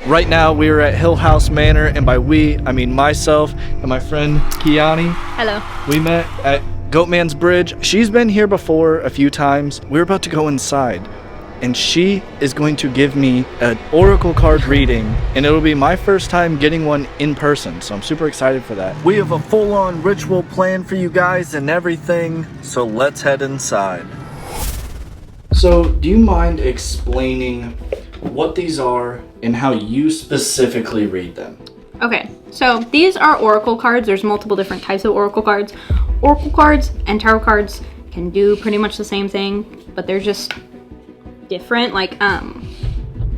Right now we are at Hill House Manor, and by we, I mean myself and my friend Kyani. Hello. We met at Goatman Bridge. She's been here before a few times. We're about to go inside, and she is going to give me an oracle card reading, and it'll be my first time getting one in person, so I'm super excited for that. We have a full-on ritual plan for you guys and everything, so let's head inside. So, do you mind explaining what these are and how you specifically read them? Okay, so these are oracle cards. There's multiple different types of oracle cards. Oracle cards and tarot cards can do pretty much the same thing, but they're just different. Like,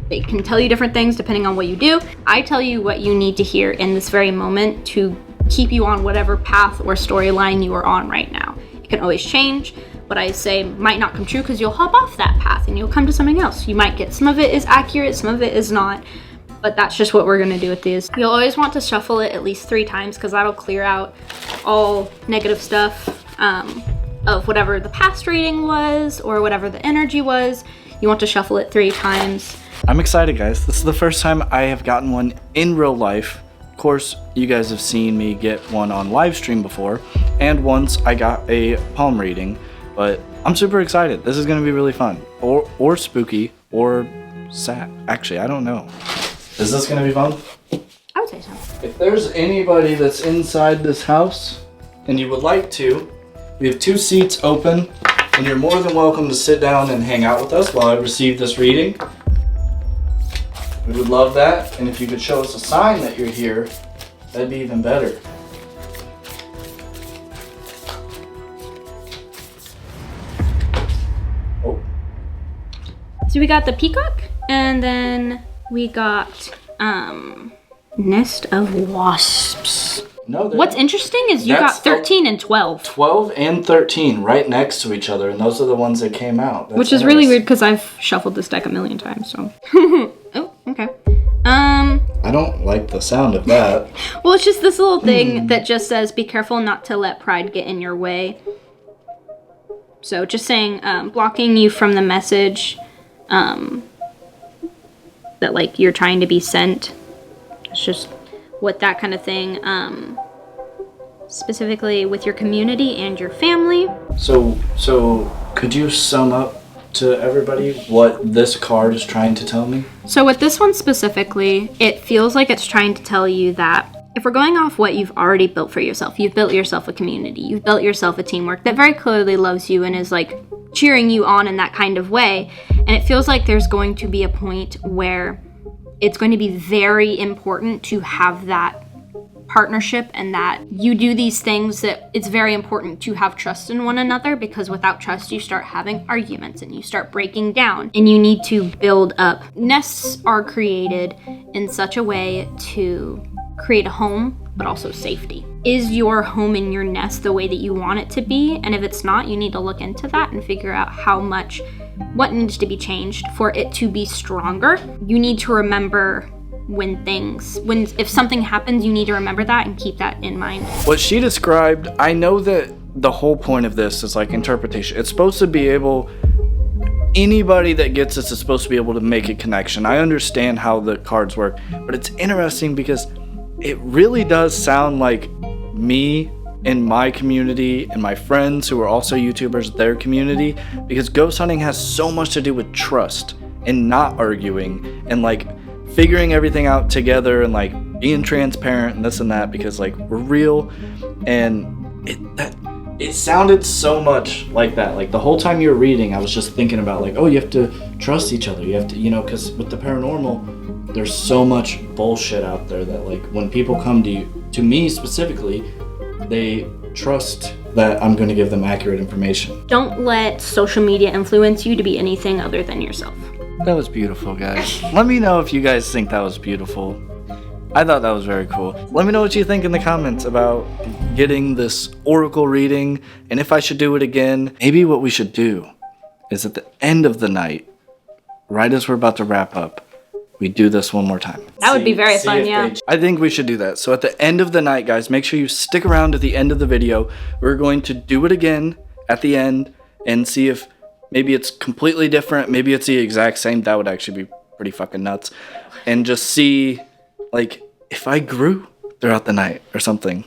they can tell you different things depending on what you do. I tell you what you need to hear in this very moment to keep you on whatever path or storyline you are on right now. It can always change. What I say might not come true because you'll hop off that path and you'll come to something else. You might get some of it is accurate, some of it is not, but that's just what we're gonna do with these. You'll always want to shuffle it at least 3 times because that'll clear out all negative stuff of whatever the past reading was or whatever the energy was. You want to shuffle it 3 times. I'm excited, guys. This is the first time I have gotten one in real life. Of course, you guys have seen me get one on live stream before, and once I got a palm reading. But I'm super excited. This is gonna be really fun, or spooky, or sad. Actually, I don't know. Is this gonna be fun? I would say so. If there's anybody that's inside this house and you would like to, we have 2 seats open, and you're more than welcome to sit down and hang out with us while I receive this reading. We would love that, and if you could show us a sign that you're here, that'd be even better. So we got the peacock, and then we got nest of wasps. No, what's interesting is you got 13 and 12. 12 and 13 right next to each other, and those are the ones that came out. That's which is really weird because I've shuffled this deck a million times, so. Oh, okay. I don't like the sound of that. Well, it's just this little thing that just says, be careful not to let pride get in your way. So just saying, blocking you from the message that like you're trying to be sent. It's just what that kind of thing, specifically with your community and your family. So could you sum up to everybody what this card is trying to tell me? So with this one specifically, it feels like it's trying to tell you that if we're going off what you've already built for yourself, you've built yourself a community, you've built yourself a teamwork that very clearly loves you and is like cheering you on in that kind of way. And it feels like there's going to be a point where it's going to be very important to have that partnership and that you do these things that it's very important to have trust in one another, because without trust you start having arguments and you start breaking down and you need to build up. Nests are created in such a way to create a home, but also safety. Is your home in your nest the way that you want it to be? And if it's not, you need to look into that and figure out what needs to be changed for it to be stronger. You need to remember if something happens, you need to remember that and keep that in mind. What she described, I know that the whole point of this is like interpretation. It's supposed to be anybody that gets this is supposed to be able to make a connection. I understand how the cards work, but it's interesting because it really does sound like me and my community and my friends who are also YouTubers, their community, because ghost hunting has so much to do with trust and not arguing and like figuring everything out together and like being transparent and this and that, because like we're real. And it sounded so much like that. Like the whole time you were reading, I was just thinking about like, oh, you have to trust each other. You have to, because with the paranormal, there's so much bullshit out there that like when people come to me specifically, they trust that I'm going to give them accurate information. Don't let social media influence you to be anything other than yourself. That was beautiful, guys. Let me know if you guys think that was beautiful. I thought that was very cool. Let me know what you think in the comments about getting this oracle reading and if I should do it again. Maybe what we should do is at the end of the night, right as we're about to wrap up, we do this one more time. That would be very fun, yeah. I think we should do that. So at the end of the night, guys, make sure you stick around to the end of the video. We're going to do it again at the end and see if maybe it's completely different. Maybe it's the exact same. That would actually be pretty fucking nuts, and just see, like, if I grew throughout the night or something.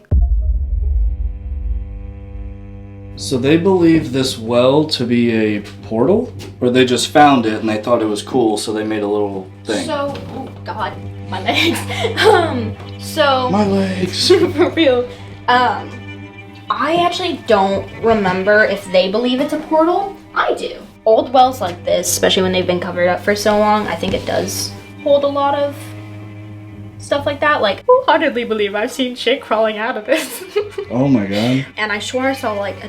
So they believe this well to be a portal, or they just found it and they thought it was cool, so they made a little thing. So, oh God, my legs. My legs. For real. I actually don't remember if they believe it's a portal. I do. Old wells like this, especially when they've been covered up for so long, I think it does hold a lot of stuff like that. Like, wholeheartedly believe I've seen shit crawling out of this. Oh my God. And I swear I saw like a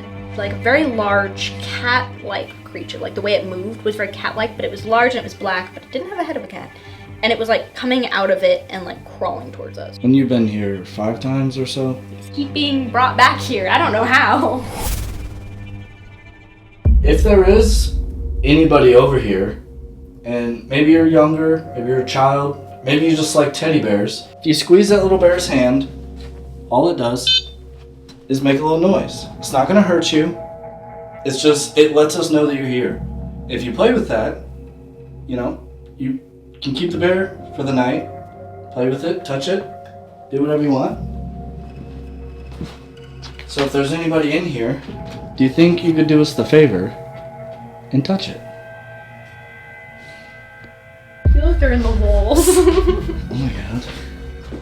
very large cat-like creature. Like the way it moved was very cat-like, but it was large and it was black, but it didn't have a head of a cat. And it was like coming out of it and like crawling towards us. And you've been here 5 times or so? Keep being brought back here. I don't know how. If there is anybody over here, and maybe you're younger, maybe you're a child, maybe you just like teddy bears, if you squeeze that little bear's hand, all it does is make a little noise. It's not gonna hurt you. It's just, it lets us know that you're here. If you play with that, you know, you can keep the bear for the night, play with it, touch it, do whatever you want. So if there's anybody in here, do you think you could do us the favor and touch it? I feel like they're in the walls. Oh my God.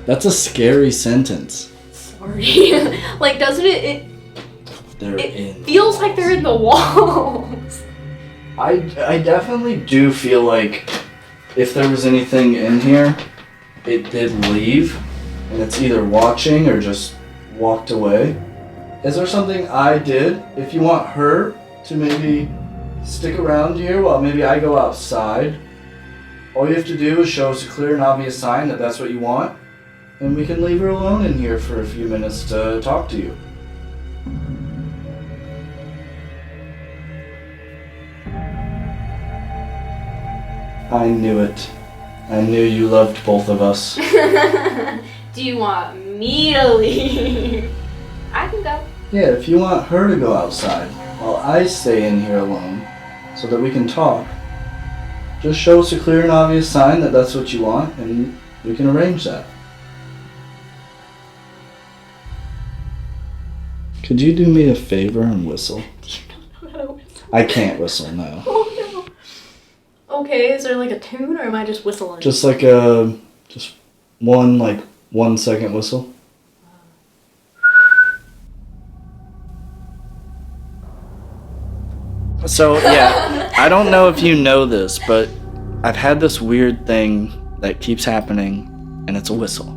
That's a scary sentence. Sorry. Like, doesn't it feels like they're in the walls. I definitely do feel like if there was anything in here, it did leave, and it's either watching or just walked away. Is there something I did? If you want her to maybe stick around here while maybe I go outside, all you have to do is show us a clear and obvious sign that that's what you want, and we can leave her alone in here for a few minutes to talk to you. I knew it. I knew you loved both of us. Do you want me to leave? I can go. Yeah, if you want her to go outside while I stay in here alone so that we can talk, just show us a clear and obvious sign that that's what you want, and we can arrange that. Could you do me a favor and whistle? Do you not know how to whistle? I can't whistle, no. Oh no. Okay, is there like a tune, or am I just whistling? Just like a, just one 1 second whistle. So yeah, I don't know if you know this, but I've had this weird thing that keeps happening, and it's a whistle.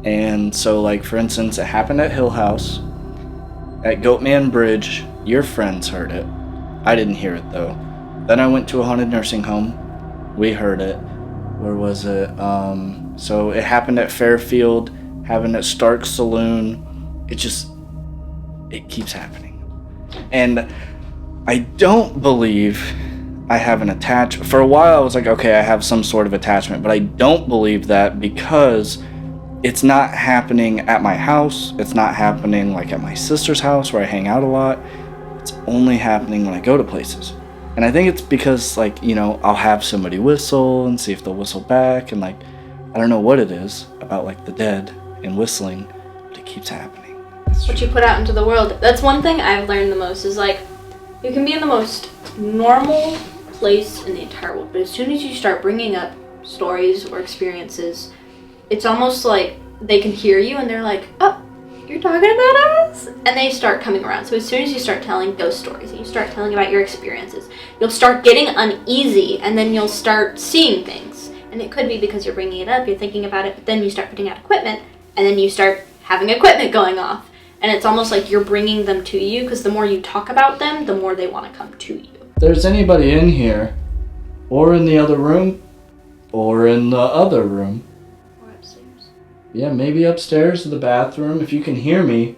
And so, like, for instance, it happened at Hill House. At Goatman Bridge, your friends heard it. I didn't hear it though. Then I went to a haunted nursing home. We heard it. Where was it? So it happened at Fairfield, happened at Stark Saloon. It keeps happening. And I don't believe I have an attachment. For a while I was like, okay, I have some sort of attachment, but I don't believe that because it's not happening at my house. It's not happening like at my sister's house where I hang out a lot. It's only happening when I go to places. And I think it's because, like, you know, I'll have somebody whistle and see if they'll whistle back, and like, I don't know what it is about like the dead and whistling, but it keeps happening. What you put out into the world. That's one thing I've learned the most is like, you can be in the most normal place in the entire world, but as soon as you start bringing up stories or experiences, it's almost like they can hear you and they're like, oh, you're talking about us? And they start coming around. So as soon as you start telling ghost stories and you start telling about your experiences, you'll start getting uneasy, and then you'll start seeing things. And it could be because you're bringing it up, you're thinking about it, but then you start putting out equipment, and then you start having equipment going off. And it's almost like you're bringing them to you, because the more you talk about them, the more they want to come to you. If there's anybody in here, or in the other room, or in the other room, Or upstairs. yeah, maybe upstairs in the bathroom, if you can hear me,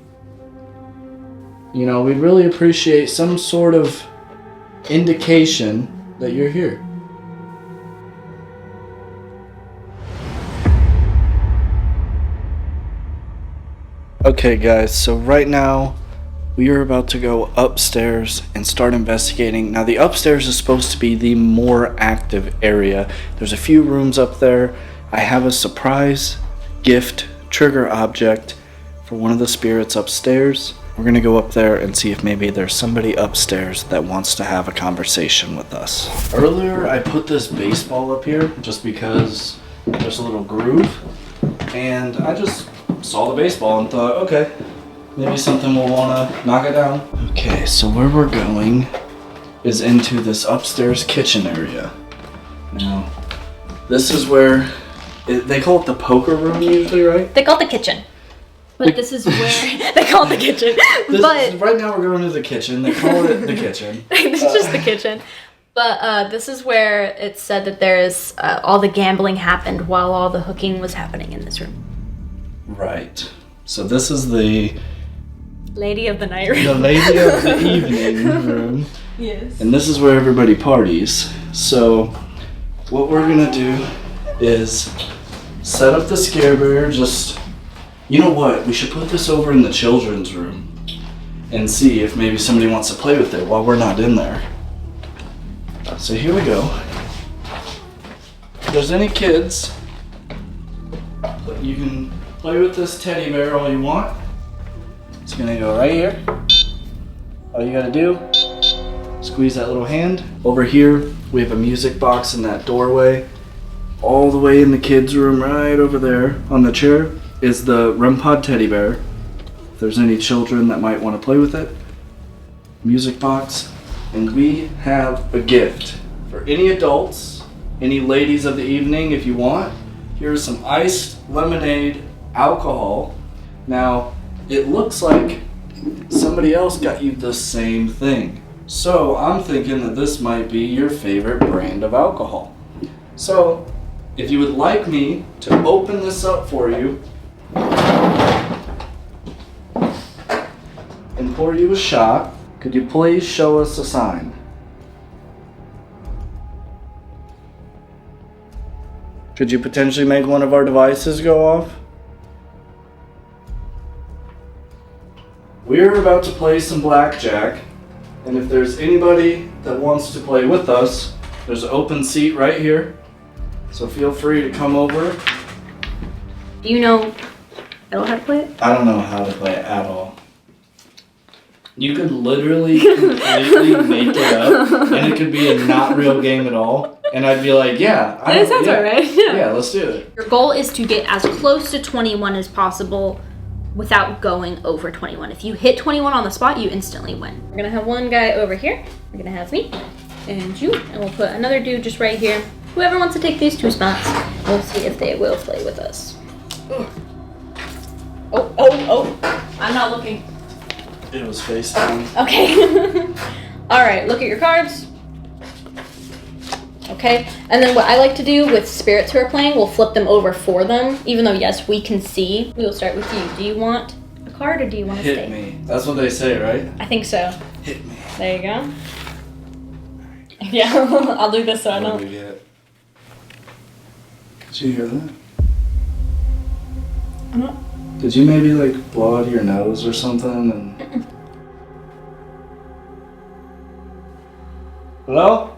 you know, we'd really appreciate some sort of indication that you're here. Okay guys, so right now We are about to go upstairs and start investigating. Now, the upstairs is supposed to be the more active area. There's a few rooms up there. I have a surprise gift trigger object for one of the spirits upstairs. We're gonna go up there and see if maybe there's somebody upstairs that wants to have a conversation with us. Earlier, I put this baseball up here just because there's a little groove, and I just saw the baseball and thought, okay, maybe something will want to knock it down. Okay, so where we're going is into this upstairs kitchen area. Now, this is where, they call it the poker room usually, right? They call it the kitchen. But this is where, they call it the kitchen. Right now we're going to the kitchen. They call it the kitchen. This is just the kitchen. But this is where it's said that there's, all the gambling happened while all the hooking was happening in this room. Right. So this is the Lady of the night room. The lady of the evening room. Yes. And this is where everybody parties. So what we're gonna do is set up the scare barrier. Just, you know what? We should put this over in the children's room and see if maybe somebody wants to play with it while we're not in there. So here we go. If there's any kids, you can play with this teddy bear all you want. It's gonna go right here. All you gotta do, squeeze that little hand. Over here, we have a music box in that doorway. All the way in the kids' room, right over there on the chair, is the REM Pod teddy bear. If there's any children that might want to play with it. Music box. And we have a gift for any adults, any ladies of the evening if you want. Here's some iced lemonade alcohol. Now, it looks like somebody else got you the same thing. So I'm thinking that this might be your favorite brand of alcohol. So if you would like me to open this up for you and pour you a shot, could you please show us a sign? Could you potentially make one of our devices go off? We're about to play some blackjack, and if there's anybody that wants to play with us, there's an open seat right here, so feel free to come over. Do you know how to play it? I don't know how to play it at all. You could literally completely make it up, and it could be a not real game at all, and I'd be like, yeah. That sounds alright. Yeah, let's do it. Your goal is to get as close to 21 as possible without going over 21. If you hit 21 on the spot, you instantly win. We're gonna have one guy over here. We're gonna have me and you, and we'll put another dude just right here. Whoever wants to take these two spots, we'll see if they will play with us. Oh, I'm not looking. It was face down. Okay. All right, look at your cards. Okay, and then what I like to do with spirits who are playing, we'll flip them over for them. Even though, yes, we can see. We will start with you. Do you want a card or do you want to stay? Hit me. That's what they say, right? I think so. Hit me. There you go. Yeah, I'll do this so I What don't. do we get? Did you hear that? I'm not. Did you maybe like blow out of your nose or something? And... Hello?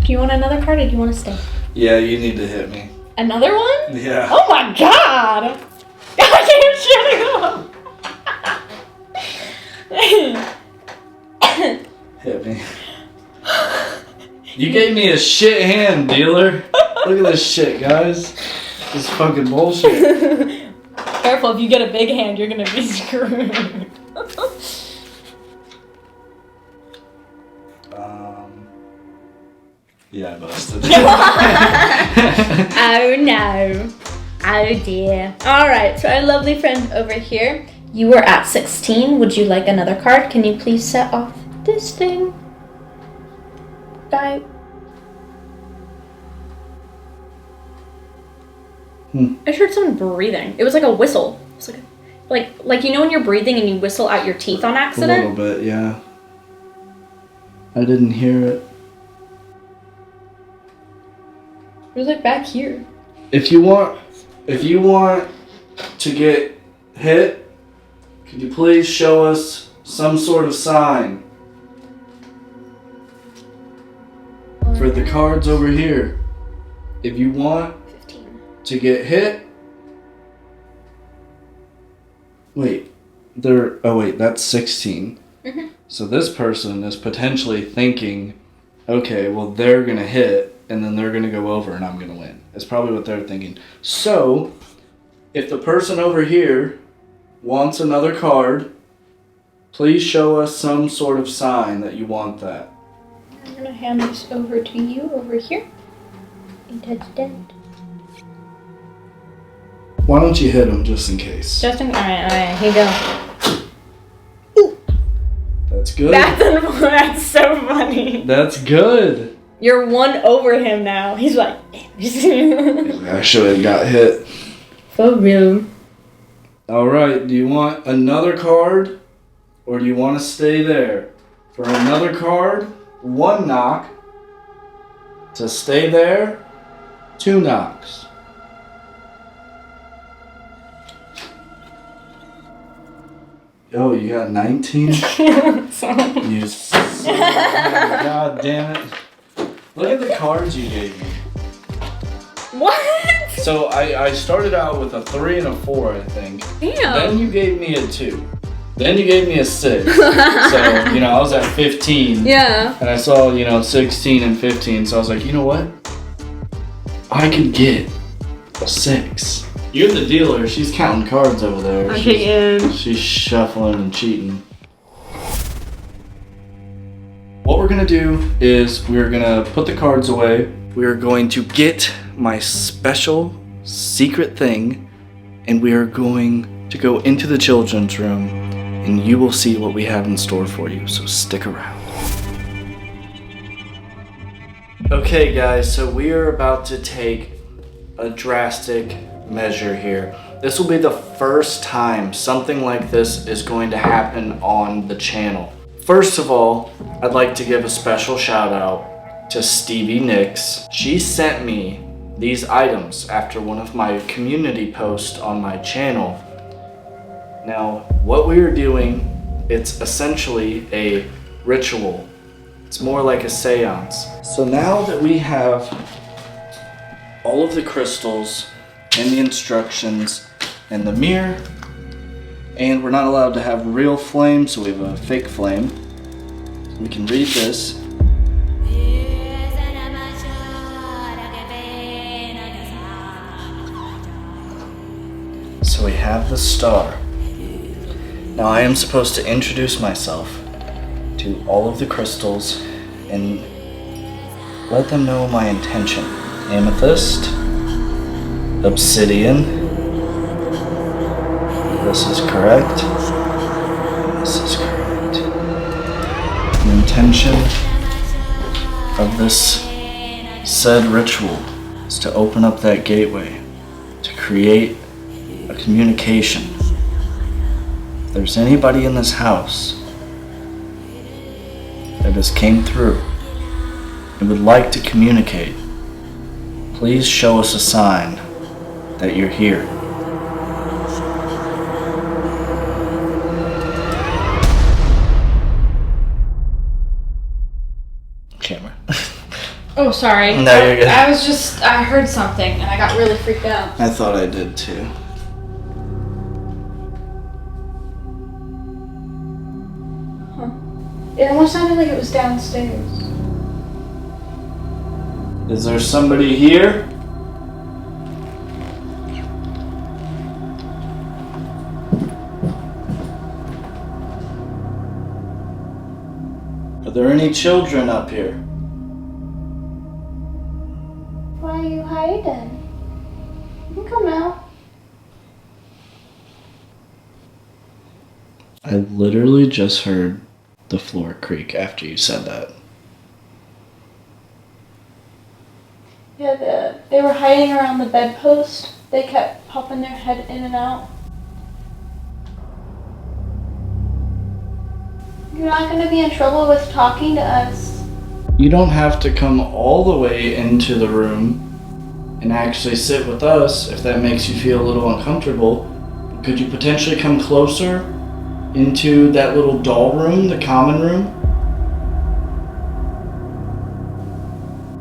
Do you want another card or do you want to stay? Yeah, you need to hit me. Another one? Yeah. Oh my god! I can't shut it off. Hit me. You gave me a shit hand, dealer. Look at this shit, guys. This is fucking bullshit. Careful, if you get a big hand, you're gonna be screwed. Yeah, I busted. Oh no. Oh dear. Alright, so our lovely friend over here, you were at 16. Would you like another card? Can you please set off this thing? Guy. I heard someone breathing. It was like a whistle. It's like you know when you're breathing and you whistle out your teeth on accident? A little bit, yeah. I didn't hear it. It was like back here. If you want to get hit, Can you please show us some sort of sign? For the cards over here. If you want 15. To get hit. Wait, that's 16. Mm-hmm. So this person is potentially thinking, okay, well, they're going to hit, and then they're going to go over, and I'm going to win. That's probably what they're thinking. So, if the person over here wants another card, please show us some sort of sign that you want that. I'm going to hand this over to you over here. And touch that. Why don't you hit him just in case? Alright, here you go. That's good. That's so funny. That's good. You're one over him now. He's like, I should have got hit. for real. Alright, do you want another card? Or do you want to stay there? For another card, 1 knock. To stay there, 2 knocks. Oh, you got 19? You God damn it. Look at the cards you gave me. What? So I started out with a 3 and a 4, I think. Damn. Then you gave me a 2. Then you gave me a 6. So, I was at 15. Yeah. And I saw, 16 and 15. So I was like, you know what? I could get a 6. You're the dealer. She's counting cards over there. She's shuffling and cheating. What we're going to do is we're going to put the cards away. We're going to get my special secret thing. And we are going to go into the children's room. And you will see what we have in store for you. So stick around. Okay, guys. So we are about to take a drastic measure here. This will be the first time something like this is going to happen on the channel. First of all, I'd like to give a special shout out to Stevie Nicks. She sent me these items after one of my community posts on my channel. Now, what we are doing, it's essentially a ritual. It's more like a seance. So now that we have all of the crystals and the instructions and the mirror, and we're not allowed to have real flame, so we have a fake flame. We can read this. So we have the star. Now I am supposed to introduce myself to all of the crystals and let them know my intention. Amethyst, obsidian, this is correct, and this is correct. The intention of this said ritual is to open up that gateway, to create a communication. If there's anybody in this house that just came through and would like to communicate, please show us a sign that you're here. Camera. Oh, sorry. No, you're good. I heard something and I got really freaked out. I thought I did too. It almost sounded like it was downstairs. Is there somebody here? Are there any children up here? Why are you hiding? You can come out. I literally just heard the floor creak after you said that. Yeah, they were hiding around the bedpost. They kept popping their head in and out. You're not going to be in trouble with talking to us. You don't have to come all the way into the room and actually sit with us if that makes you feel a little uncomfortable. Could you potentially come closer into that little doll room, the common room.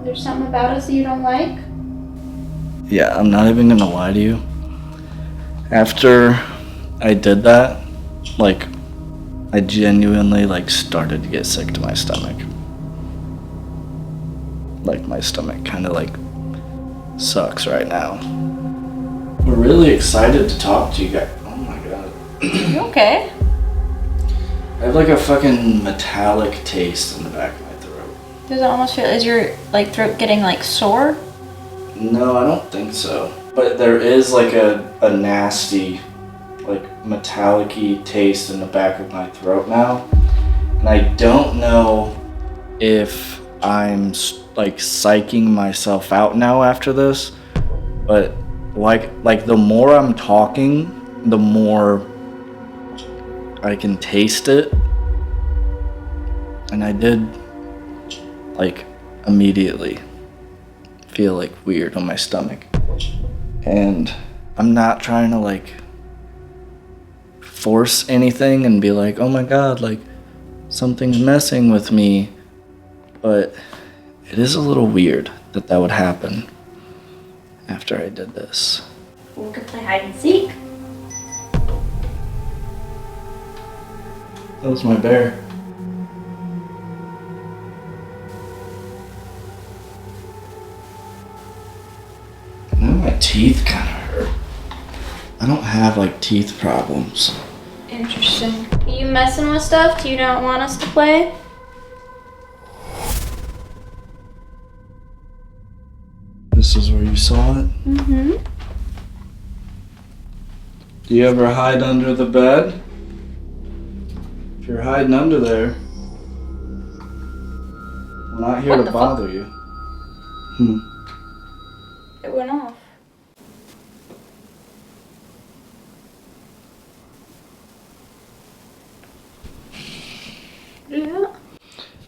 There's something about us that you don't like? Yeah, I'm not even gonna lie to you. After I did that, like, I genuinely, like, started to get sick to my stomach. Like, my stomach kind of, like, sucks right now. We're really excited to talk to you guys. Oh my god. You okay? I have, like, a fucking metallic taste in the back of my throat. Does it almost feel, is your, like, throat getting, like, sore? No, I don't think so. But there is, like, a nasty, like, metallic-y taste in the back of my throat now. And I don't know if I'm, like, psyching myself out now after this. But, like the more I'm talking, the more I can taste it. And I did, like, immediately feel, like, weird on my stomach. And I'm not trying to, like, force anything and be like, oh my god, like, something's messing with me. But it is a little weird that that would happen after I did this. We could play hide and seek. That was my bear. Now my teeth kind of hurt. I don't have, like, teeth problems. Interesting. Are you messing with stuff? Do you not want us to play? This is where you saw it? Mm-hmm. Do you ever hide under the bed? If you're hiding under there, we're not here to bother you. It went off. Yeah.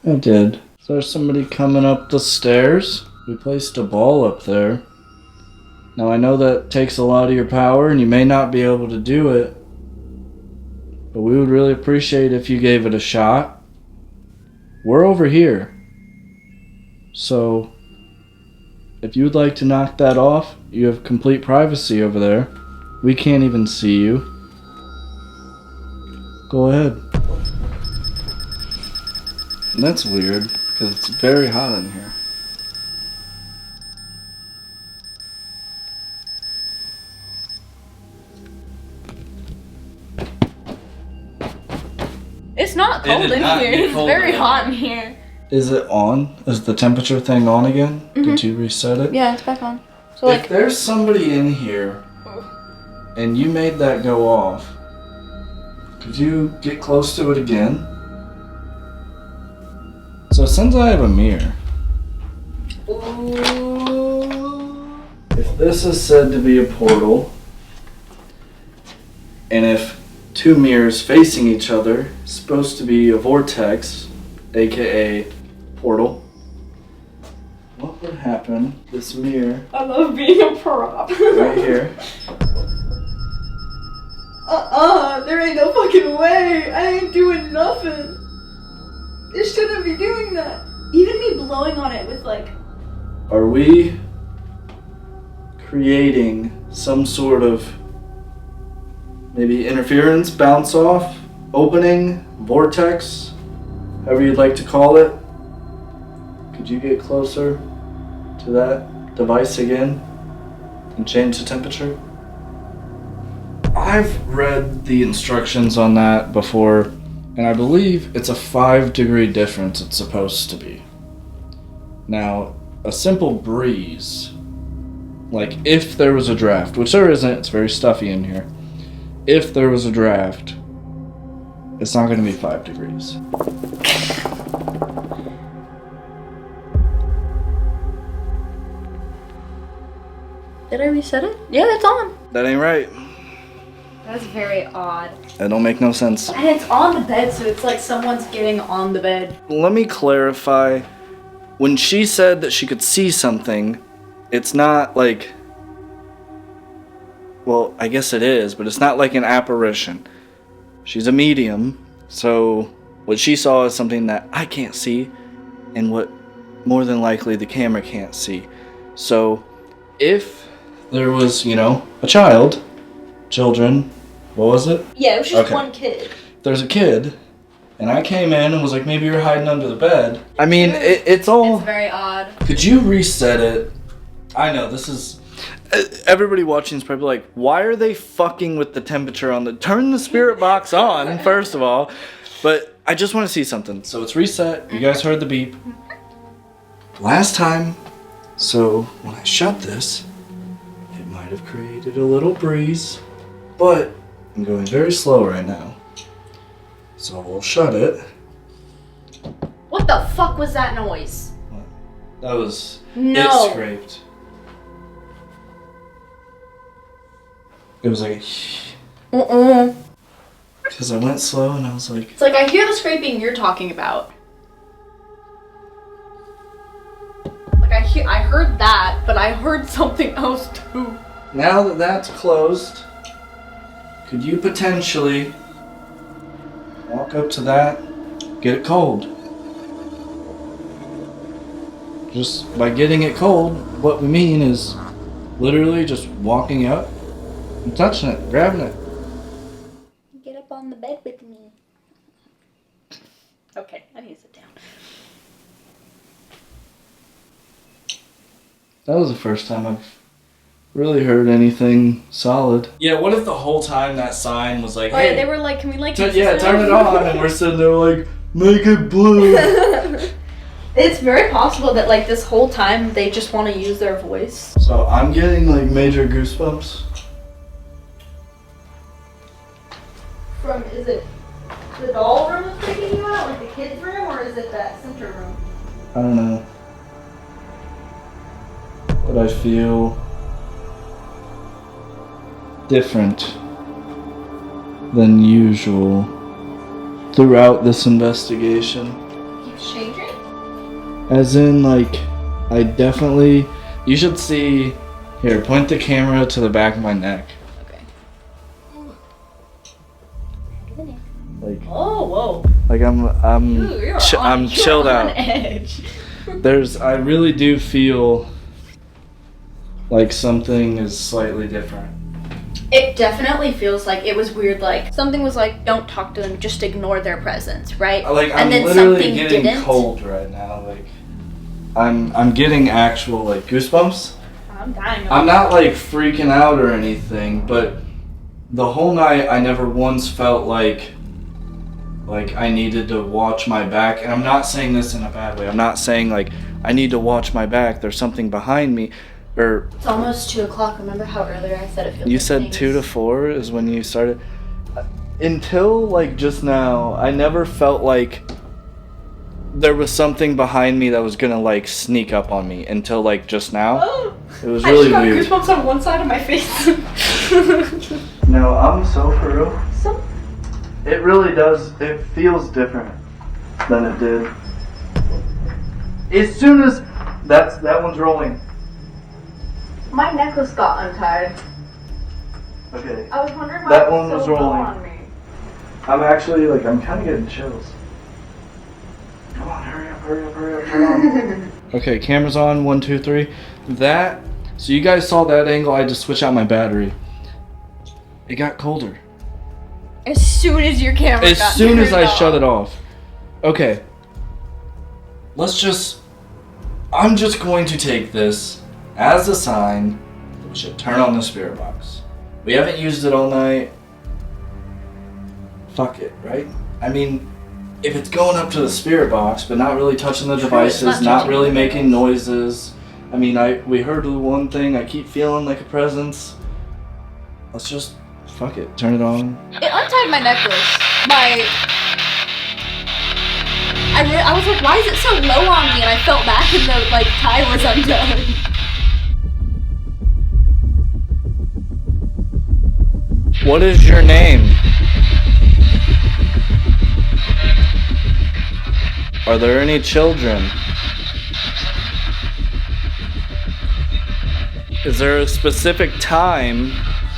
I did. Is there somebody coming up the stairs? We placed a ball up there. Now I know that takes a lot of your power and you may not be able to do it, but we would really appreciate if you gave it a shot. We're over here. So, if you would like to knock that off, you have complete privacy over there. We can't even see you. Go ahead. And that's weird, because it's very hot in here. It's not cold in here. It's very hot in here. Is it on? Is the temperature thing on again? Mm-hmm. Did you reset it? Yeah, it's back on. So, if there's somebody in here and you made that go off, could you get close to it again? So since I have a mirror, if this is said to be a portal, and if two mirrors facing each other is supposed to be a vortex, aka portal, what would happen? This mirror. I love being a prop. Right here. There ain't no fucking way. I ain't doing nothing. It shouldn't be doing that. Even me blowing on it with, like... Are we creating some sort of maybe interference, bounce off, opening, vortex, however you'd like to call it? Could you get closer to that device again and change the temperature? I've read the instructions on that before, and I believe it's a 5-degree difference it's supposed to be. Now, a simple breeze, like if there was a draft, which there isn't, it's very stuffy in here. If there was a draft, it's not going to be 5 degrees. Did I reset it? Yeah, it's on. That ain't right. That's very odd. That don't make no sense. And it's on the bed, so it's like someone's getting on the bed. Let me clarify. When she said that she could see something, it's not like... Well, I guess it is, but it's not like an apparition. She's a medium, so what she saw is something that I can't see, and what more than likely the camera can't see. So if there was, a children, what was it? Yeah, it was just one kid. There's a kid, and I came in and was like, maybe you're hiding under the bed. I mean, it's all... It's very odd. Could you reset it? I know, this is... Everybody watching is probably like, why are they fucking with the temperature on the... Turn the spirit box on, first of all. But I just want to see something. So it's reset. You guys heard the beep. Last time, so when I shut this, it might have created a little breeze. But I'm going very slow right now. So we'll shut it. What the fuck was that noise? What? That was... No. It scraped. It was like... Because I went slow and I was like... It's like I hear the scraping you're talking about. Like I heard that, but I heard something else too. Now that that's closed, could you potentially walk up to that, get it cold? Just by getting it cold, what we mean is literally just walking up and touching it, grabbing it. Get up on the bed with me. Okay, I need to sit down. That was the first time I've really heard anything solid. Yeah, what if the whole time that sign was like, hey, yeah, they were like, can we like... turn it on, and we're sitting there like, make it blue. It's very possible that like this whole time they just want to use their voice. So I'm getting like major goosebumps. From, is it the doll room that's freaking you out, like the kids' room, or is it that center room? I don't know. But I feel different than usual throughout this investigation. Keeps changing? As in, like, I definitely... You should see... Here, point the camera to the back of my neck. Like, oh, whoa. Like I'm chilled on out. Edge. I really do feel like something is slightly different. It definitely feels like it was weird. Like something was like, don't talk to them, just ignore their presence, right? Like I'm and then literally something getting didn't. cold right now. Like I'm getting actual like goosebumps. I'm dying. I'm not like freaking out or anything, but the whole night I never once felt like I needed to watch my back. And I'm not saying this in a bad way. I'm not saying like I need to watch my back. There's something behind me. Or it's almost 2 o'clock. Remember how earlier I said it feels you like said things. 2 to 4 is when you started. Until like just now, I never felt like there was something behind me that was gonna like sneak up on me until like just now. Oh, it was really I weird. just got goosebumps on one side of my face. No, I'm so for real. It really does. It feels different than it did. As soon as that one's rolling. My necklace got untied. Okay. I was wondering why that it one was was so low rolling. on me. I'm actually like I'm kind of getting chills. Come on, hurry up. Okay, camera's on. 1, 2, 3. So you guys saw that angle. I just switched out my battery. It got colder. As soon as your camera As got soon as turned I off. shut it off. Okay. I'm just going to take this as a sign that we should turn on the spirit box. We haven't used it all night. Fuck it, right? I mean, if it's going up to the spirit box, but not really touching the devices, not really making noises. I mean, we heard the one thing. I keep feeling like a presence. Let's just, fuck it, turn it on. It untied my necklace. I was like, why is it so low on me? And I felt back and the like tie was undone. What is your name? Are there any children? Is there a specific time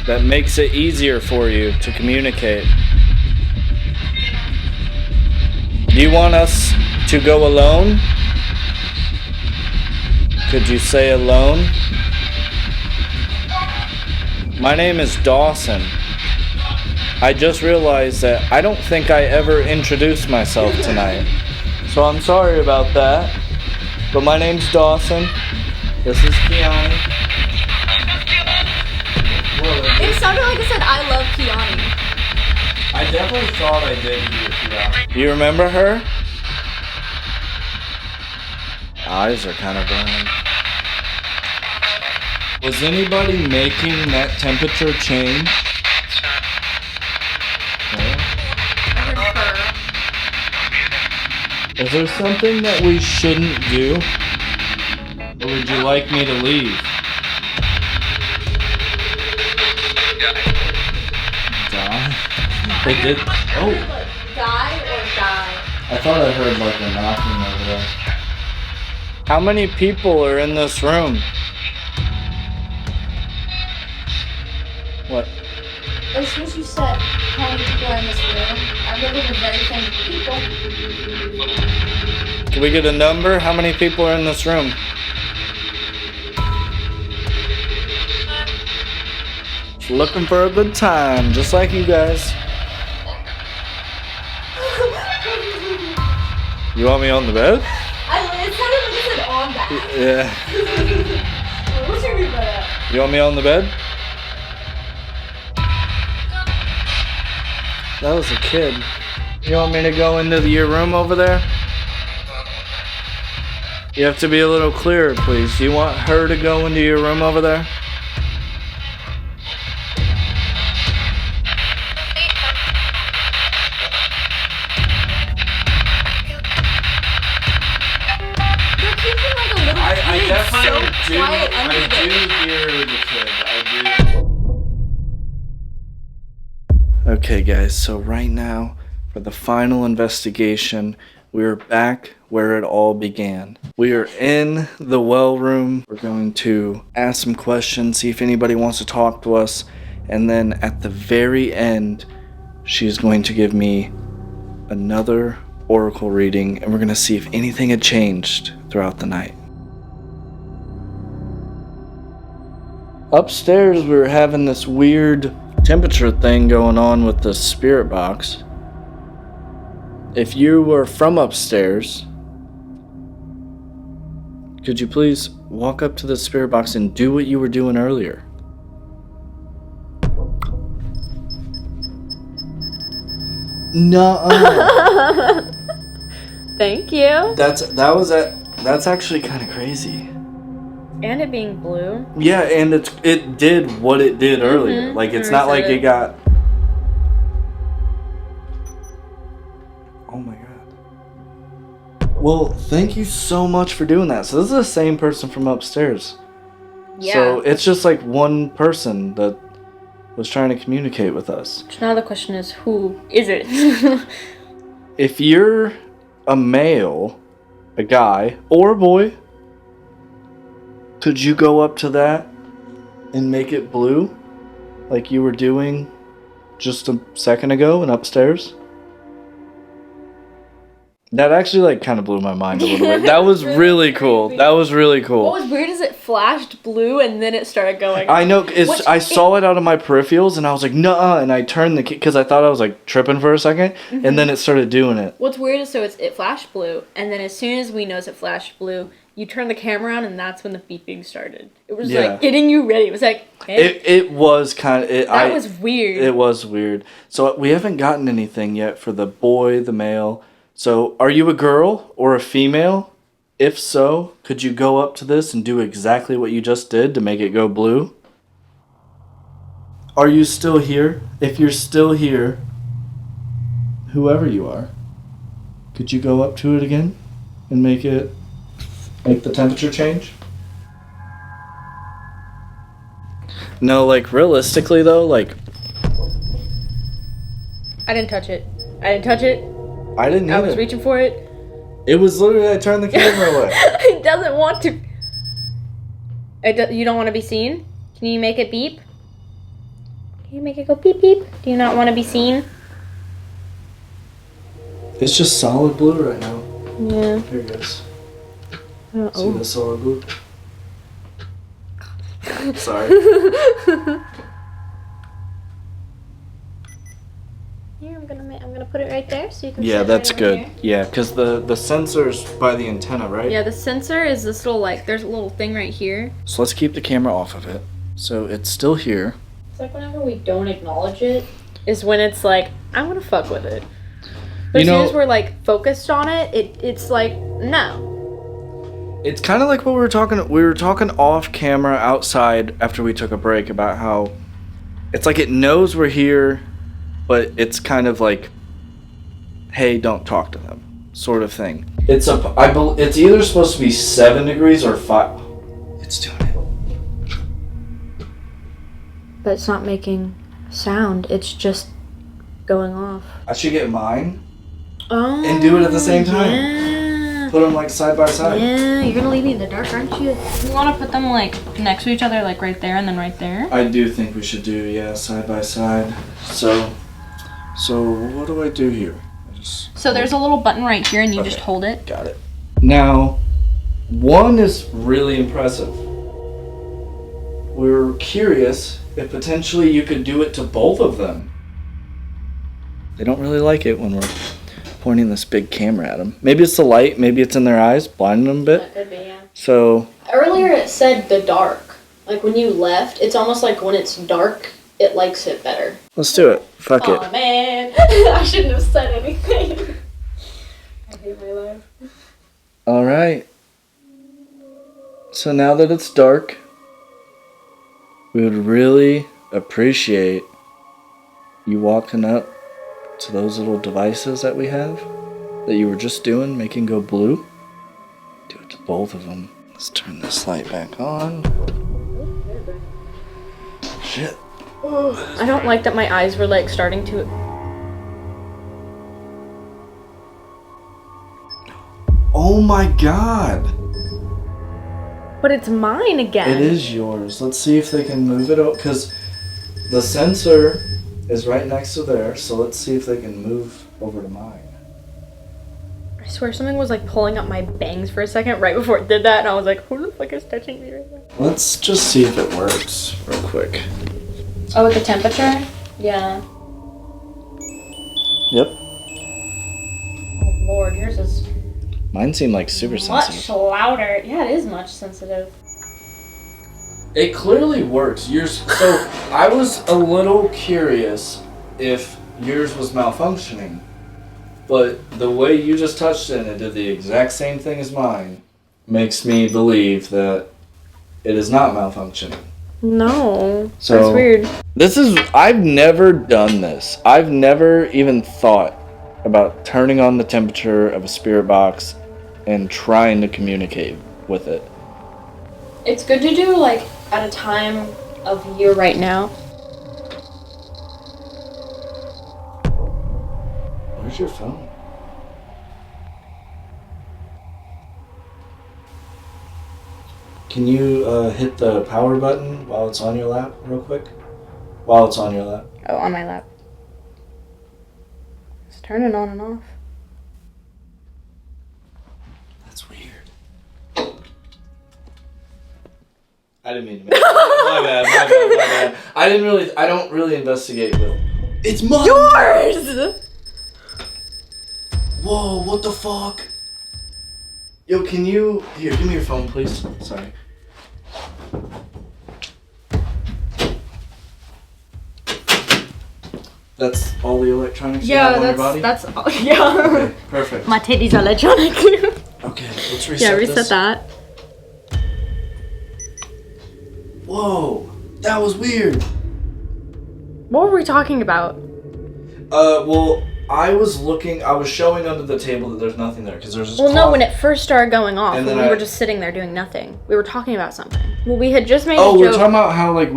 that makes it easier for you to communicate? Do you want us to go alone? Could you say alone? My name is Dawson. I just realized that I don't think I ever introduced myself tonight. So I'm sorry about that. But my name's Dawson. This is Kyani. It sounded like it said, I love Kyani. I definitely thought I did hear Kyani. Do you remember her? Eyes are kind of burning. Was anybody making that temperature change? Is there something that we shouldn't do? Or would you like me to leave? Die? They did. Oh! Die or die? I thought I heard like a knocking over there. How many people are in this room? What? As soon as you said how many people are in this room, I remember the very same people. Can we get a number? How many people are in this room? Looking for a good time, just like you guys. You want me on the bed? It sounded like it said on that. Yeah. What's your bed at? You want me on the bed? That was a kid. You want me to go into your room over there? You have to be a little clearer, please. Do you want her to go into your room over there? I definitely do. I do hear the kid. I do. Okay, guys. So right now, for the final investigation, we are back where it all began. We are in the well room. We're going to ask some questions, see if anybody wants to talk to us, and then at the very end, she's going to give me another oracle reading, and we're going to see if anything had changed throughout the night. Upstairs, we were having this weird temperature thing going on with the spirit box. If you were from upstairs, could you please walk up to the spirit box and do what you were doing earlier? Nuh-uh. Thank you. That's actually kind of crazy. And it being blue. Yeah, and it did what it did earlier. Like, it's not like it got... Oh my god. Well, thank you so much for doing that. So this is the same person from upstairs. Yeah. So it's just like one person that was trying to communicate with us. So now the question is, who is it? If you're a male, a guy, or a boy, could you go up to that and make it blue? Like you were doing just a second ago and upstairs? That actually like kind of blew my mind a little bit. That was really cool. That was really cool. What was weird is it flashed blue and then it started going. I know. I saw it out of my peripherals and I was like, nuh-uh. And I turned because I thought I was like tripping for a second. And then it started doing it. What's weird is it flashed blue. And then as soon as we noticed it flashed blue, you turn the camera on and that's when the beeping started. It was like getting you ready. It was like, hey. It was kind of... That was weird. It was weird. So we haven't gotten anything yet for the boy, the male. So are you a girl or a female? If so, could you go up to this and do exactly what you just did to make it go blue? Are you still here? If you're still here, whoever you are, could you go up to it again and make the temperature change? No, like realistically though, like... I didn't touch it. I didn't either. I was reaching for it. It was literally, I turned the camera away. It doesn't want to. You don't want to be seen? Can you make it beep? Can you make it go beep beep? Do you not want to be seen? It's just solid blue right now. Yeah. Here it goes. Uh-oh. See the solid blue? Sorry. Here, I'm gonna put it right there so you can. Yeah, sit that's right over good. here. Yeah, because the sensor's by the antenna, right? Yeah, the sensor is this little there's a little thing right here. So let's keep the camera off of it. So it's still here. It's like whenever we don't acknowledge it, is when it's like I want to fuck with it. But as soon as we're like focused on it, it's like no. It's kind of like what we were talking off camera outside after we took a break about how it's like it knows we're here, but it's kind of like, hey, don't talk to them, sort of thing. It's either supposed to be 7 degrees or 5. It's doing it. But it's not making sound. It's just going off. I should get mine and do it at the same time. Yeah. Put them like side by side. Yeah, you're gonna leave me in the dark, aren't you? You want to put them like next to each other, like right there and then right there? I do think we should do, side by side. So what do I do here? So there's a little button right here and you just hold it. Got it. Now, one is really impressive. We're curious if potentially you could do it to both of them. They don't really like it when we're pointing this big camera at them. Maybe it's the light, maybe it's in their eyes, blinding them a bit. That could be, yeah. So earlier it said the dark. Like when you left, it's almost like when it's dark, it likes it better. let's do it. Fuck it. Oh man, I shouldn't have said anything. I hate my life. All right. So now that it's dark, we would really appreciate you walking up to those little devices that we have that you were just doing, making go blue. Do it to both of them. Let's turn this light back on. Shit. I don't like that my eyes were like starting to. Oh my god. But it's mine again. It is yours. Let's see if they can move it out, because the sensor is right next to there, so let's see if they can move over to mine. I swear something was like pulling up my bangs for a second right before it did that, and I was like, who the fuck is touching me right now? Let's just see if it works real quick. Oh, with the temperature? Yeah. Yep. Oh lord, yours is Mine seemed like super sensitive. much louder. Yeah, it is much sensitive. It clearly works. Yours. So I was a little curious if yours was malfunctioning, but the way you just touched it and it did the exact same thing as mine makes me believe that it is not malfunctioning. No. So that's weird. I've never done this. I've never even thought about turning on the temperature of a spirit box and trying to communicate with it. It's good to do like at a time of year right now. Where's your phone? Can you hit the power button while it's on your lap real quick? While it's on your lap. Oh, on my lap. It's turning on and off. That's weird. I didn't mean to make my bad. I don't really investigate with. It's mine! Yours! Whoa, what the fuck? Yo, can you... Here, give me your phone, please. Sorry. That's all the electronics you have on your body? that's all, yeah. Okay, perfect. My titties are electronic. Okay, let's reset Yeah, reset this. that. Whoa, that was weird. What were we talking about? Well, I was showing under the table that there's nothing there, because there's this Well, no, cloth. when it first started going off, And when then we were just sitting there doing nothing. We were talking about something. Well, we had just made a Oh, joke. we were talking about how, like,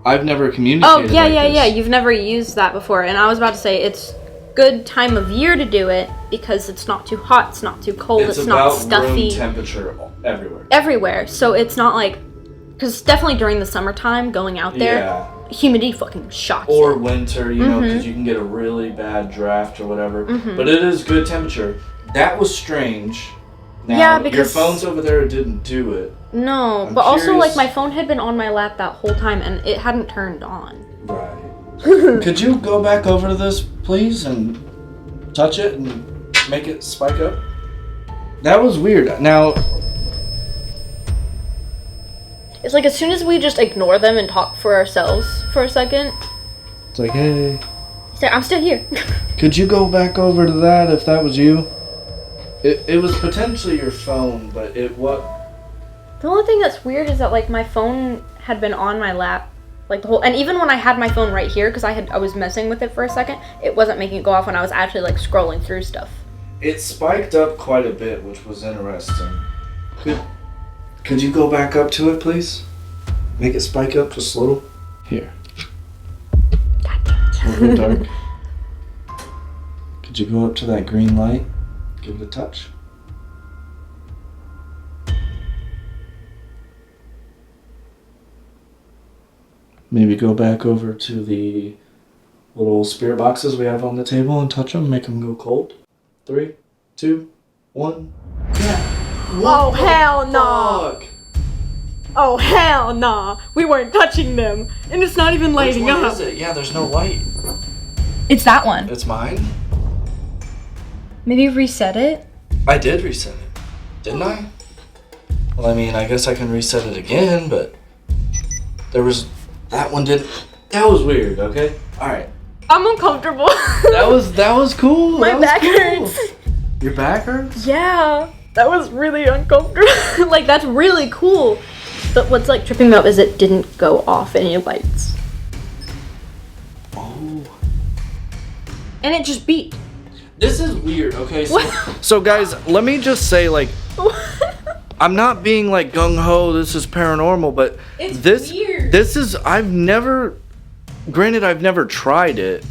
I've never communicated yeah, like yeah, this. yeah. You've never used that before. And I was about to say, it's good time of year to do it because it's not too hot, it's not too cold, it's not about stuffy. room temperature everywhere. Everywhere. So it's not like... Because definitely during the summertime, going out there, Yeah. humidity fucking shocks Or it. winter, you know, because you can get a really bad draft or whatever. But it is good temperature. That was strange. Now, Yeah, because... your phone's over there didn't do it. No, but also, like, my phone had been on my lap that whole time, and it hadn't turned on. Right. Could you go back over to this, please, and touch it and make it spike up? That was weird. Now... It's like as soon as we just ignore them and talk for ourselves for a second. It's like, hey. It's like, I'm still here. Could you go back over to that if that was you? It was potentially your phone, but it what? The only thing that's weird is that like my phone had been on my lap, like the whole, and even when I had my phone right here, because I was messing with it for a second, it wasn't making it go off when I was actually like scrolling through stuff. It spiked up quite a bit, which was interesting. Could you go back up to it, please? Make it spike up just a little. Here. A little dark. Could you go up to that green light? Give it a touch. Maybe go back over to the little spirit boxes we have on the table and touch them, make them go cold. 3, 2, 1. Yeah. Oh, hell no! Oh, hell no! We weren't touching them, and it's not even lighting up. Which one is it? Yeah, there's no light. It's that one. It's mine? Maybe reset it? I did reset it, didn't I? Well, I mean, I guess I can reset it again, but there was... That one didn't... That was weird, okay? Alright. I'm uncomfortable. That was cool. My back hurts. Your back hurts? Yeah. That was really uncomfortable. Like, that's really cool. But what's, like, tripping me out is it didn't go off any lights. Oh. And it just beeped. This is weird, okay? So guys, let me just say, like... I'm not being, like, gung-ho, this is paranormal, but... It's weird. This is... I've never... Granted, I've never tried it.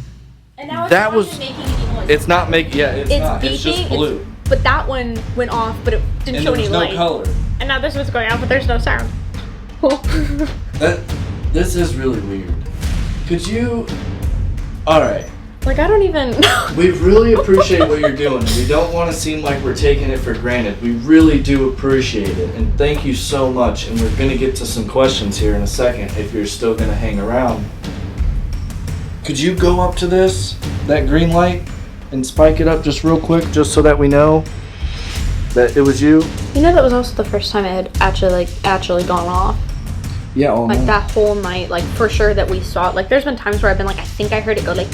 And now it's that not was, even making any noise. It's not making... Yeah, it's not. Beeping, it's just blue. But that one went off, but it didn't show any light. And there was no color. And now this one's going off, but there's no sound. This is really weird. Could you... Alright. Like, I don't even... We really appreciate what you're doing. We don't want to seem like we're taking it for granted. We really do appreciate it. And thank you so much. And we're going to get to some questions here in a second if you're still going to hang around. Could you go up to that green light, and spike it up just real quick, just so that we know that it was you? You know, that was also the first time it had actually gone off. Yeah, all night. That whole night, like, for sure that we saw it. Like, there's been times where I've been like, I think I heard it go, like...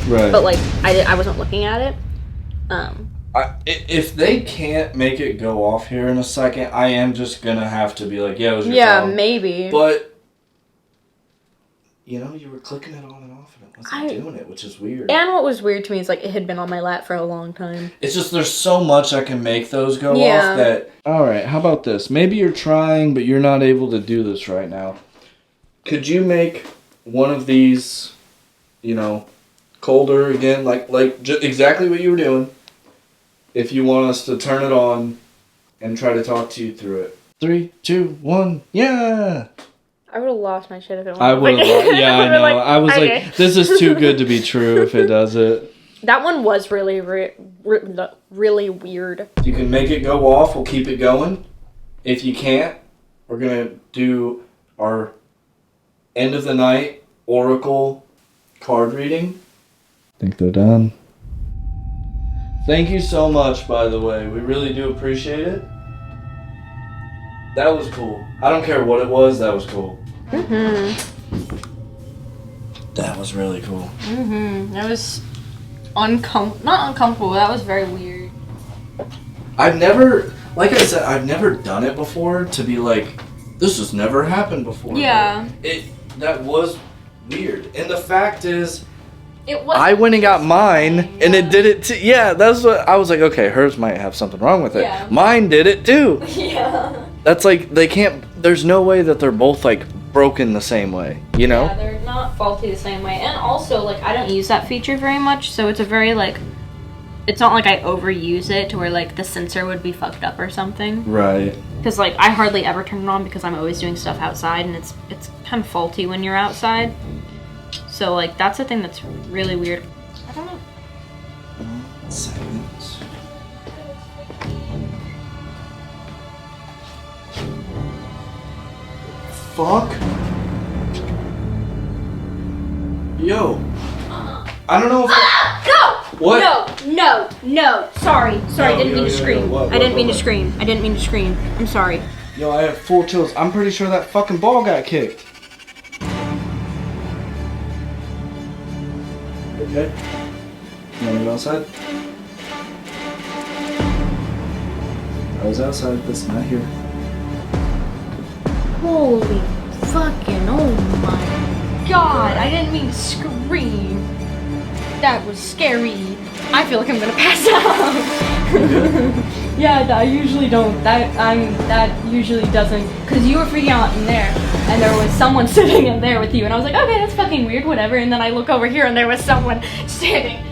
Right. But, like, I wasn't looking at it. If they can't make it go off here in a second, I am just gonna have to be like, yeah, it was your phone. Maybe. But, you know, you were clicking it on and off, and it wasn't doing it, which is weird. And what was weird to me is, like, it had been on my lap for a long time. It's just there's so much I can make those go off that... Alright, how about this? Maybe you're trying, but you're not able to do this right now. Could you make one of these, you know... colder again, like exactly what you were doing. If you want us to turn it on and try to talk to you through it. 3, 2, 1, yeah! I would have lost my shit if it went. I would have, yeah, I know. Like, I was okay. like, this is too good to be true if it does it. That one was really, really weird. If you can make it go off, we'll keep it going. If you can't, we're gonna do our end of the night oracle card reading. I think they're done. Thank you so much, by the way. We really do appreciate it. That was cool. I don't care what it was, that was cool. That was really cool. That was not uncomfortable, that was very weird. I've never, like I said, I've never done it before to be like, this has never happened before. Yeah. That was weird. And the fact is, I went and got mine, and it did it too. Yeah, that's what I was like. Okay, hers might have something wrong with it. Yeah. Mine did it too. Yeah. That's like they can't. There's no way that they're both like broken the same way. You know? Yeah, they're not faulty the same way. And also, like, I don't use that feature very much, so it's a very like. It's not like I overuse it to where like the sensor would be fucked up or something. Right. Because like I hardly ever turn it on because I'm always doing stuff outside, and it's kind of faulty when you're outside. So like that's the thing that's really weird. I don't know. 1 second. Fuck. Yo. I don't know if No! What? No. Sorry. I didn't mean to scream. What, I didn't mean to scream. I'm sorry. Yo, I have full chills. I'm pretty sure that fucking ball got kicked. Okay. You wanna go outside? I was outside, but not here. Holy fucking, oh my god. I didn't mean to scream. That was scary. I feel like I'm gonna pass out. Yeah, I usually don't. That usually doesn't. Cause you were freaking out in there, and there was someone sitting in there with you, and I was like, okay, that's fucking weird, whatever. And then I look over here, and there was someone standing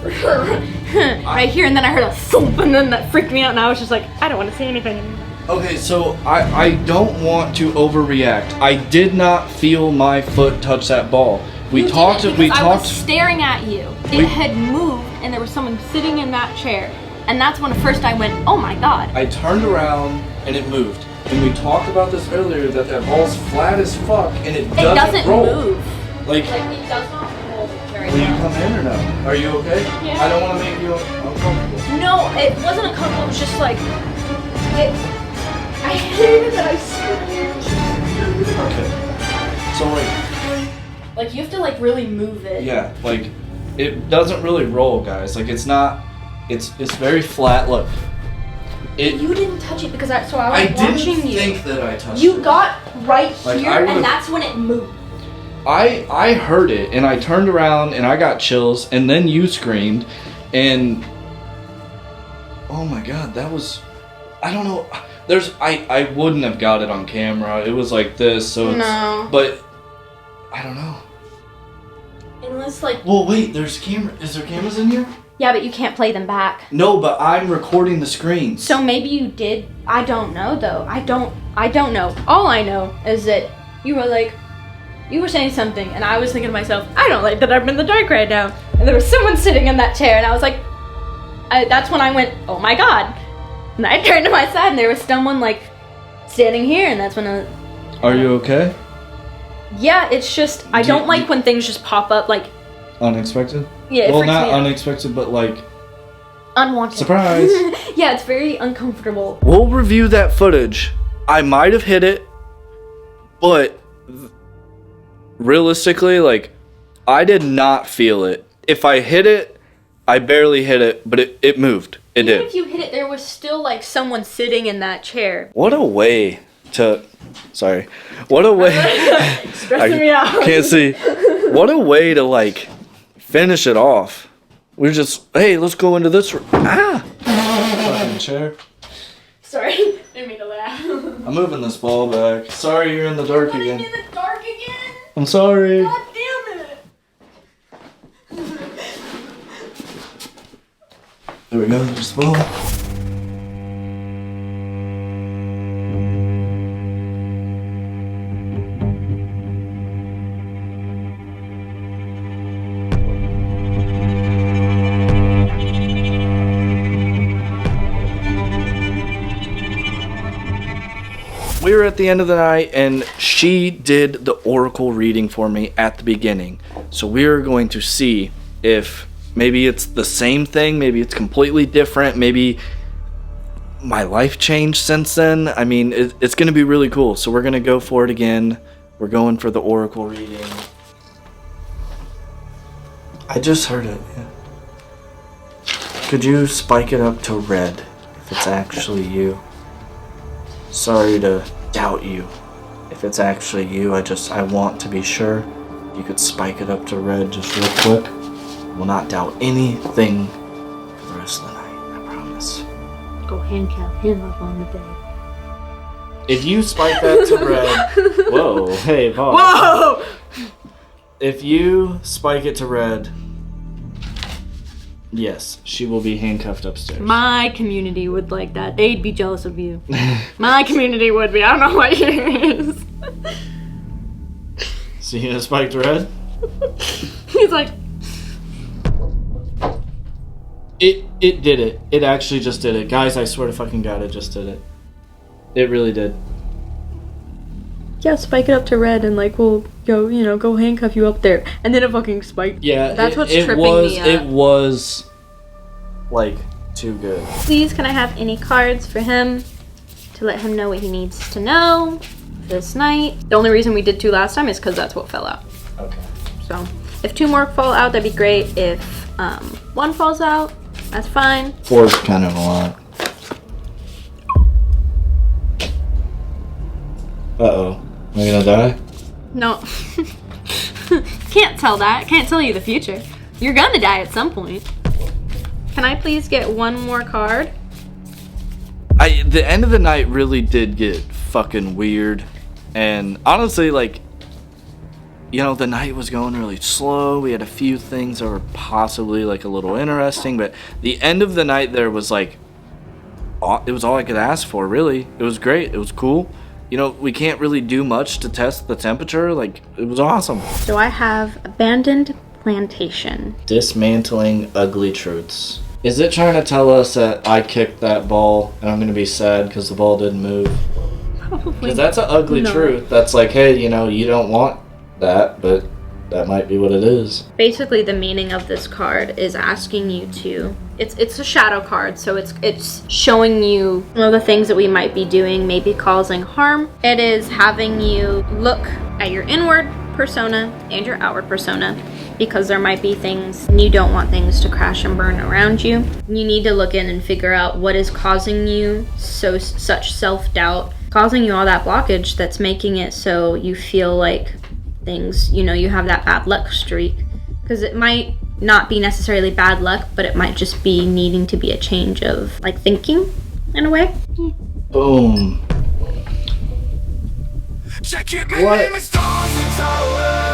right here, and then I heard a thump, and then that freaked me out, and I was just like, I don't want to say anything anymore. Okay, so I don't want to overreact. I did not feel my foot touch that ball. We talked. I was staring at you. It had moved, and there was someone sitting in that chair. And that's when first I went, oh my god. I turned around and it moved. And we talked about this earlier that ball's flat as fuck and it doesn't roll. Move. Like it does not roll very well. Will you come in or no? Are you okay? Yeah. I don't want to make you uncomfortable. No, it wasn't uncomfortable. It was just like, I hated that I screamed. Okay. So like you have to like really move it. Yeah, like it doesn't really roll, guys. Like it's not. It's very flat. Look. You didn't touch it because I was watching you. I didn't think that I touched it. You got right like, here, and that's when it moved. I heard it, and I turned around, and I got chills, and then you screamed, and oh my god, that was, I don't know. I wouldn't have got it on camera. It was like this, so it's, no. But I don't know. Unless like. Well, wait. There's camera. Is there cameras in here? Yeah, but you can't play them back. No, but I'm recording the screens. So maybe you did. I don't know though. I don't know. All I know is that you were saying something, and I was thinking to myself, I don't like that I'm in the dark right now. And there was someone sitting in that chair, and I was like, that's when I went, oh my god. And I turned to my side, and there was someone like standing here, and that's when Are you okay? Yeah, it's just I don't like when things just pop up like unexpected. Yeah, well, not unexpected, but like unwanted. Surprise. Yeah, it's very uncomfortable. We'll review that footage. I might have hit it, but realistically, like, I did not feel it. If I hit it, I barely hit it, but it moved. It did. Even if you hit it, there was still like someone sitting in that chair. What a way to. Sorry. What a way. Stressing me out. Can't see. What a way to like. Finish it off. We're just, hey, let's go into this room. Ah! Fucking chair. Sorry, didn't mean to laugh. I'm moving this ball back. Sorry you're in the dark again. In the dark again? I'm sorry. God damn it. There we go, there's the ball. We were at the end of the night, and she did the oracle reading for me at the beginning. So we're going to see if maybe it's the same thing, maybe it's completely different, maybe my life changed since then. I mean, it's going to be really cool. So we're going to go for it again. We're going for the oracle reading. I just heard it, yeah. Could you spike it up to red if it's actually you? Sorry to doubt you. If it's actually you, I want to be sure. You could spike it up to red just real quick. Will not doubt anything for the rest of the night, I promise. Go handcuff him up on the bed. If you spike that to red... Whoa, hey, pause. Whoa! If you spike it to red... Yes, she will be handcuffed upstairs. My community would like that. They'd be jealous of you. My community would be. I don't know what yours is. So you gonna spike to red? He's like... It did it. It actually just did it. Guys, I swear to fucking God, it just did it. It really did. Yeah, spike it up to red and like we'll go handcuff you up there. And then it fucking spiked. Yeah, that's what's tripping me up. It was like too good. Please, can I have any cards for him to let him know what he needs to know this night? The only reason we did 2 last time is because that's what fell out. Okay. So if 2 more fall out, that'd be great. If 1 falls out, that's fine. 4 is kind of a lot. Uh-oh. Am I gonna die? No. Can't tell that. Can't tell you the future. You're gonna die at some point. Can I please get 1 more card? The end of the night really did get fucking weird. And honestly, like, the night was going really slow. We had a few things that were possibly like a little interesting, but the end of the night there was like, it was all I could ask for, really. It was great. It was cool. We can't really do much to test the temperature. Like, it was awesome. So I have Abandoned Plantation. Dismantling Ugly Truths. Is it trying to tell us that I kicked that ball and I'm going to be sad because the ball didn't move? Probably. Because that's an ugly truth. That's like, hey, you don't want that, but that might be what it is. Basically, the meaning of this card is asking you to... It's a shadow card, so it's showing you the things that we might be doing, maybe causing harm. It is having you look at your inward persona and your outward persona, because there might be things, and you don't want things to crash and burn around you. You need to look in and figure out what is causing you such self-doubt, causing you all that blockage that's making it so you feel like things, you have that bad luck streak. Because it might not be necessarily bad luck, but it might just be needing to be a change of like thinking in a way. Boom. Check it, What? my name is Dawson.